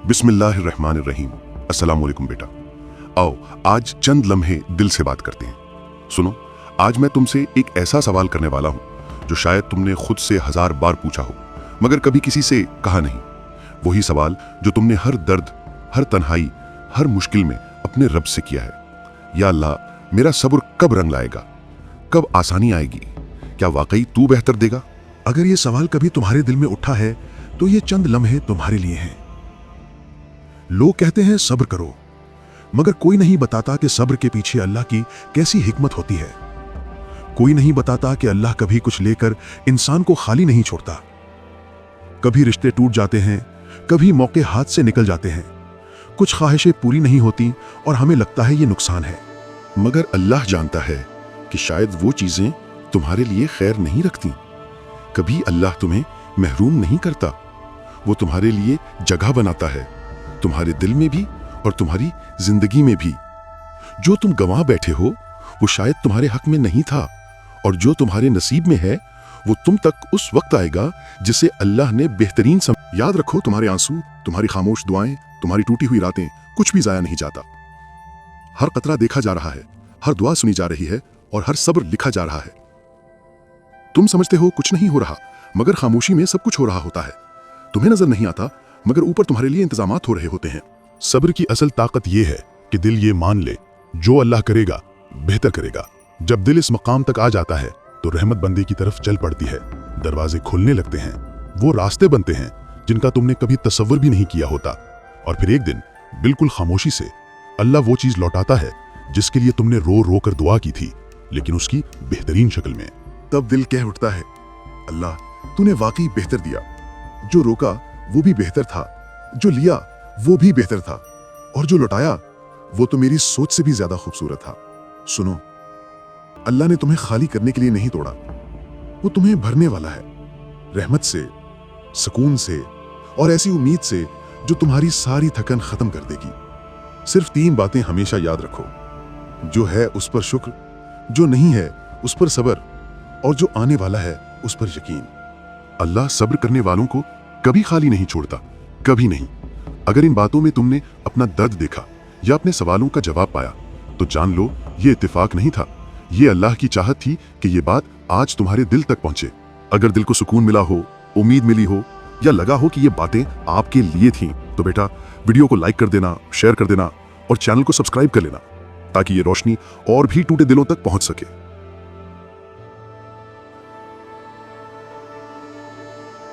बिस्मिल्लाहिर्रहमानिर्रहीम। अस्सलाम वालेकुम बेटा। आओ आज चंद लम्हे दिल से बात करते हैं। सुनो, आज मैं तुमसे एक ऐसा सवाल करने वाला हूं जो शायद तुमने खुद से 1000 बार पूछा हो मगर कभी किसी से कहा नहीं। वही सवाल जो तुमने हर दर्द, हर तन्हाई, हर मुश्किल में अपने रब से किया है। या अल्लाह, मेरा सब्र कब रंग लाएगा, कब आसानी आएगी, क्या वाकई तू बेहतर देगा? अगर ये सवाल कभी तुम्हारे दिल में उठा है तो ये चंद लम्हे तुम्हारे लिए हैं। लोग कहते हैं सब्र करो, मगर कोई नहीं बताता कि सब्र के पीछे अल्लाह की कैसी हिकमत होती है। कोई नहीं बताता कि अल्लाह कभी कुछ लेकर इंसान को खाली नहीं छोड़ता। कभी रिश्ते टूट जाते हैं, कभी मौके हाथ से निकल जाते हैं, कुछ ख्वाहिशें पूरी नहीं होती और हमें लगता है ये नुकसान है। मगर अल्लाह जानता है कि शायद वो चीजें तुम्हारे लिए खैर नहीं रखती। कभी अल्लाह तुम्हें महरूम नहीं करता, वो तुम्हारे लिए जगह बनाता है, तुम्हारे दिल में भी और तुम्हारी जिंदगी में भी। जो तुम गंवा बैठे हो वो शायद तुम्हारे हक में नहीं था, और जो तुम्हारे नसीब में है वो तुम तक उस वक्त आएगा जिसे अल्लाह ने बेहतरीन याद रखो, तुम्हारे आंसू, तुम्हारी खामोश दुआएं, तुम्हारी टूटी हुई रातें, कुछ भी जाया नहीं जाता। हर कतरा देखा जा रहा है, हर दुआ सुनी जा रही है और हर सब्र लिखा जा रहा है। तुम समझते हो कुछ नहीं हो रहा, मगर खामोशी में सब कुछ हो रहा होता है। तुम्हें नजर नहीं आता, मगर ऊपर तुम्हारे लिए इंतजामात हो रहे होते हैं। सब्र की असल ताकत यह है कि दिल ये मान ले, जो अल्लाह करेगा बेहतर करेगा। जब दिल इस मकाम तक आ जाता है तो रहमत बंदे की तरफ चल पड़ती है, दरवाजे खुलने लगते हैं, वो रास्ते बनते हैं जिनका तुमने कभी तसव्वुर भी नहीं किया होता। और फिर एक दिन बिल्कुल खामोशी से अल्लाह वो चीज लौटाता है जिसके लिए तुमने रो रो कर दुआ की थी, लेकिन उसकी बेहतरीन शक्ल में। तब दिल कह उठता है, अल्लाह तूने वाकई बेहतर दिया। जो रोका वो भी बेहतर था, जो लिया वो भी बेहतर था, और जो लौटाया वो तो मेरी सोच से भी ज्यादा खूबसूरत था। सुनो, अल्लाह ने तुम्हें खाली करने के लिए नहीं तोड़ा, वो तुम्हें भरने वाला है रहमत से, सुकून से और ऐसी उम्मीद से जो तुम्हारी सारी थकन खत्म कर देगी। सिर्फ 3 बातें हमेशा याद रखो, जो है उस पर शुक्र, जो नहीं है उस पर सब्र, और जो आने वाला है उस पर यकीन। अल्लाह सब्र करने वालों को कभी खाली नहीं छोड़ता, कभी नहीं। अगर इन बातों में तुमने अपना दर्द देखा या अपने सवालों का जवाब पाया तो जान लो ये इत्तेफाक नहीं था, ये अल्लाह की चाहत थी कि ये बात आज तुम्हारे दिल तक पहुंचे। अगर दिल को सुकून मिला हो, उम्मीद मिली हो, या लगा हो कि ये बातें आपके लिए थीं, तो बेटा वीडियो को लाइक कर देना, शेयर कर देना और चैनल को सब्सक्राइब कर लेना, ताकि ये रोशनी और भी टूटे दिलों तक पहुंच सके।